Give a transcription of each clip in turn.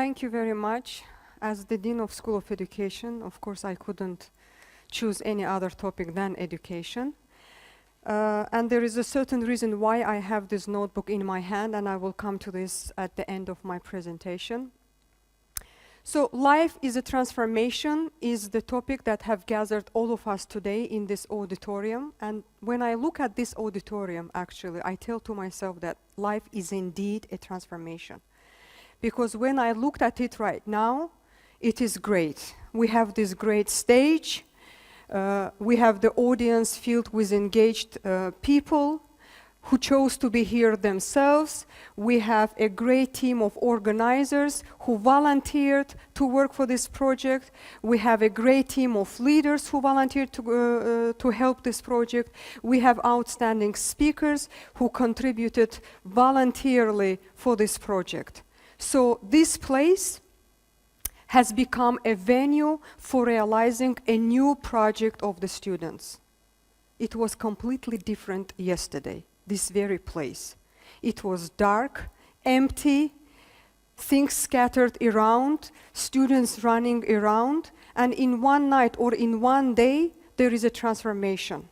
thank you very much. As the Dean of School of Education, of course, I couldn't choose any other topic than education. And there is a certain reason why I have this notebook in my hand, and I will come to this at the end of my presentation. So life is a transformation is the topic that have gathered all of us today in this auditorium. And when I look at this auditorium, actually, I tell to myself that life is indeed a transformation. Because when I looked at it right now, it is great. We have this great stage. We have the audience filled with engaged people who chose to be here themselves. We have a great team of organizers who volunteered to work for this project. We have a great team of leaders who volunteered to help this project. We have outstanding speakers who contributed voluntarily for this project. So this place has become a venue for realizing a new project of the students. It was completely different yesterday, this very place. It was dark, empty, things scattered around, students running around, and in one night or in one day, there is a transformation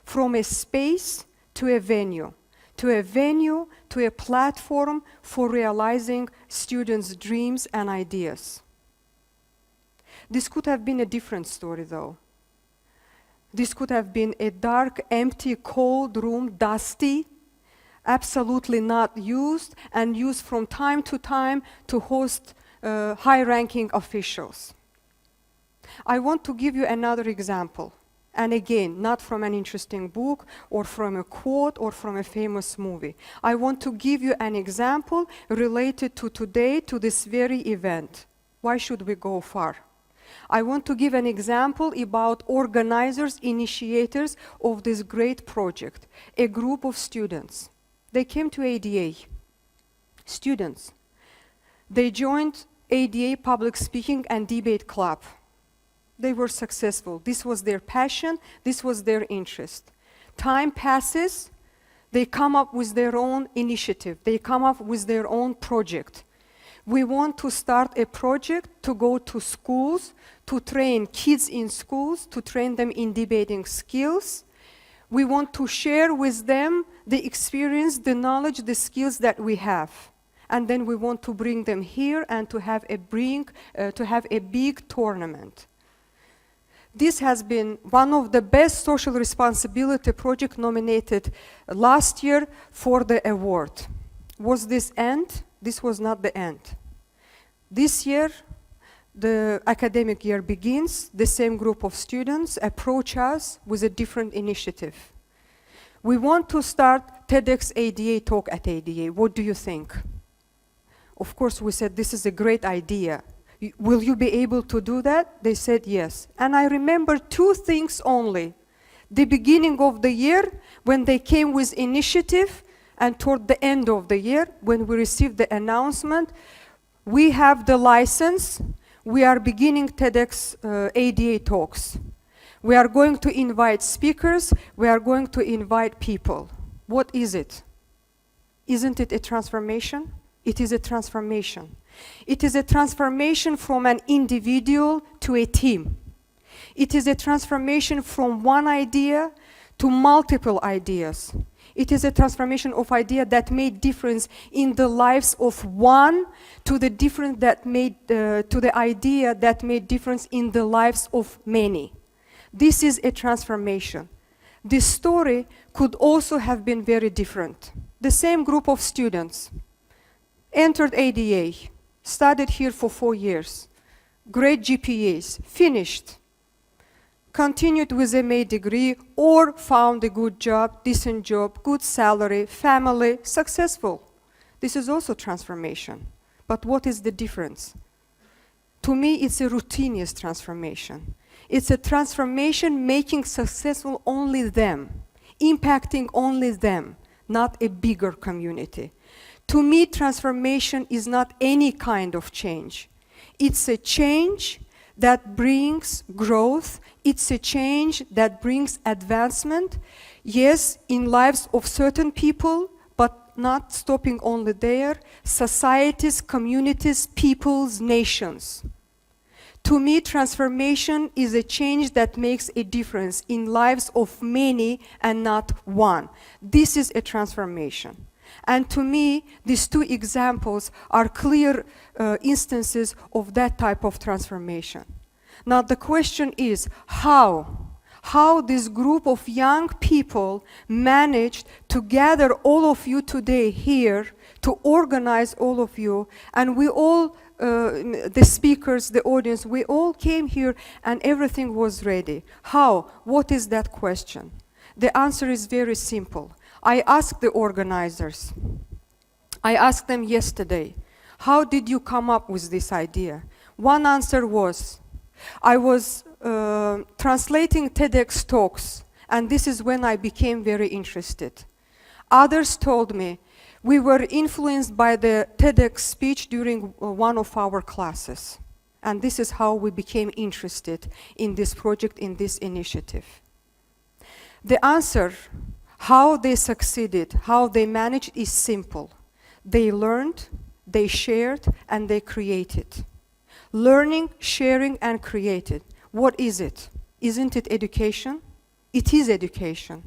from a space to a venue, to a platform for realizing students' dreams and ideas. This could have been a different story, though. This could have been a dark, empty, cold room, dusty, absolutely not used, and used from time to time to host high-ranking officials. I want to give you another example. And again, not from an interesting book or from a quote or from a famous movie. I want to give you an example related to today, to this very event. Why should we go far? I want to give an example about organizers, initiators of this great project, a group of students. They came to ADA, students. They joined ADA Public Speaking and Debate Club. They were successful. This was their passion, this was their interest. Time passes, they come up with their own initiative, they come up with their own project. We want to start a project to go to schools, to train kids in schools, to train them in debating skills. We want to share with them the experience, the knowledge, the skills that we have. And then we want to bring them here and to have a big tournament. This has been one of the best social responsibility projects nominated last year for the award. Was this end? This was not the end. This year, the academic year begins. The same group of students approach us with a different initiative. We want to start TEDxADA talk at ADA. What do you think? Of course, we said, this is a great idea. Will you be able to do that? They said yes. And I remember two things only. The beginning of the year, when they came with initiative, and toward the end of the year, when we received the announcement, we have the license, we are beginning TEDxADA talks. We are going to invite speakers, we are going to invite people. What is it? Isn't it a transformation? It is a transformation. It is a transformation from an individual to a team. It is a transformation from one idea to multiple ideas. It is a transformation of idea that made difference in the lives of one to the idea that made difference in the lives of many. This is a transformation. This story could also have been very different. The same group of students entered ADA, studied here for 4 years, great GPAs, finished, continued with a MA degree, or found a good job, decent job, good salary, family, successful. This is also transformation. But what is the difference? To me, it's a routinous transformation. It's a transformation making successful only them, impacting only them, not a bigger community. To me, transformation is not any kind of change. It's a change that brings growth. It's a change that brings advancement, yes, in lives of certain people, but not stopping only there, societies, communities, peoples, nations. To me, transformation is a change that makes a difference in lives of many and not one. This is a transformation. And to me, these two examples are clear instances of that type of transformation. Now the question is, how this group of young people managed to gather all of you today here, to organize all of you, and we all, the speakers, the audience, we all came here and everything was ready. How? What is that question? The answer is very simple. I asked the organizers, I asked them yesterday, how did you come up with this idea? One answer was, I was translating TEDx talks, and this is when I became very interested. Others told me, we were influenced by the TEDx speech during one of our classes, and this is how we became interested in this project, in this initiative. The answer, how they succeeded, how they managed, is simple. They learned, they shared, and they created. Learning, sharing, and created. What is it? Isn't it education? It is education.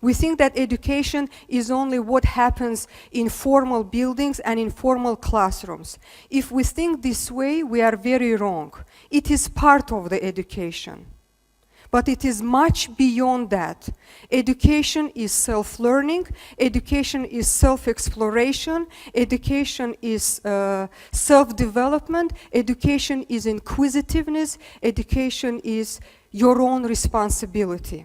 We think that education is only what happens in formal buildings and in formal classrooms. If we think this way, we are very wrong. It is part of the education. But it is much beyond that. Education is self-learning, education is self-exploration, education is self-development, education is inquisitiveness, education is your own responsibility.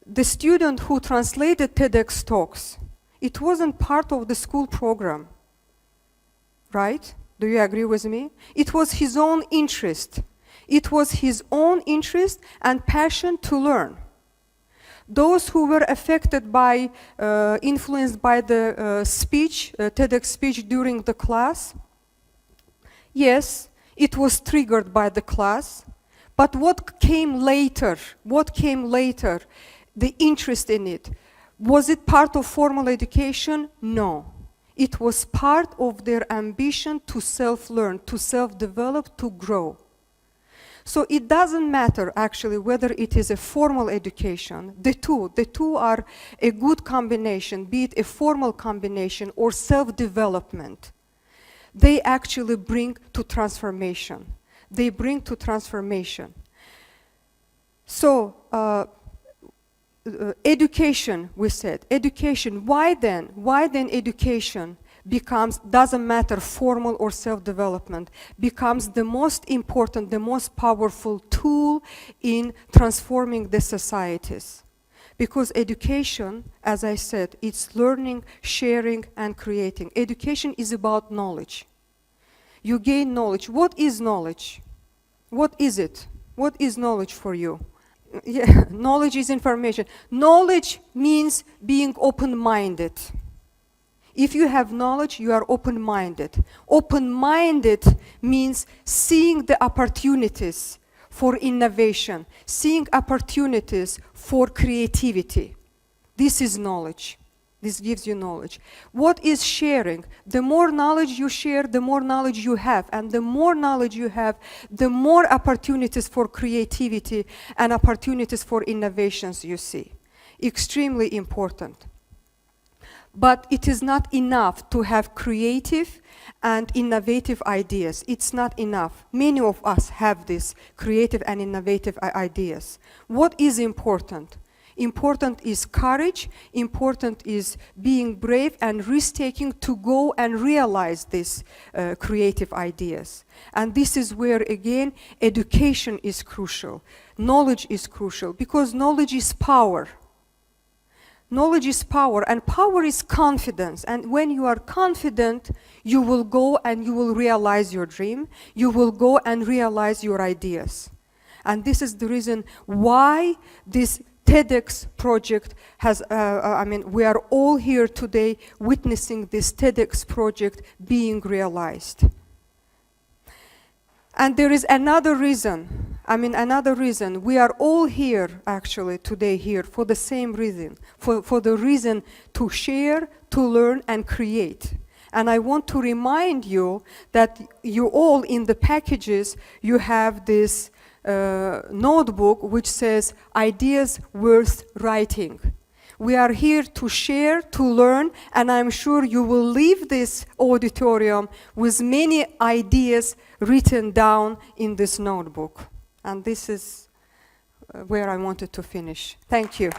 The student who translated TEDx talks, it wasn't part of the school program, right? Do you agree with me? It was his own interest. It was his own interest and passion to learn. Those who were affected by, influenced by the speech, TEDx speech during the class, yes, it was triggered by the class, but what came later, the interest in it, was it part of formal education? No. It was part of their ambition to self-learn, to self-develop, to grow. So it doesn't matter actually whether it is a formal education. The two are a good combination, be it a formal combination or self-development. They actually bring to transformation. They bring to transformation. So education, we said, education. Why then? Why then education doesn't matter formal or self-development, becomes the most important, the most powerful tool in transforming the societies. Because education, as I said, it's learning, sharing, and creating. Education is about knowledge. You gain knowledge. What is knowledge? What is it? What is knowledge for you? Yeah, knowledge is information. Knowledge means being open-minded. If you have knowledge, you are open-minded. Open-minded means seeing the opportunities for innovation, seeing opportunities for creativity. This is knowledge. This gives you knowledge. What is sharing? The more knowledge you share, the more knowledge you have. And the more knowledge you have, the more opportunities for creativity and opportunities for innovations you see. Extremely important. But it is not enough to have creative and innovative ideas. It's not enough. Many of us have these creative and innovative ideas. What is important? Important is courage. Important is being brave and risk-taking to go and realize these creative ideas. And this is where, again, education is crucial. Knowledge is crucial, because knowledge is power. Knowledge is power, and power is confidence. And when you are confident, you will go and you will realize your dream. You will go and realize your ideas. And this is the reason why this TEDx project has, we are all here today witnessing this TEDx project being realized. And there is another reason. Another reason. We are all here, actually, today here for the same reason. For the reason to share, to learn, and create. And I want to remind you that you all, in the packages, you have this notebook which says, ideas worth writing. We are here to share, to learn, and I'm sure you will leave this auditorium with many ideas written down in this notebook. And this is where I wanted to finish. Thank you.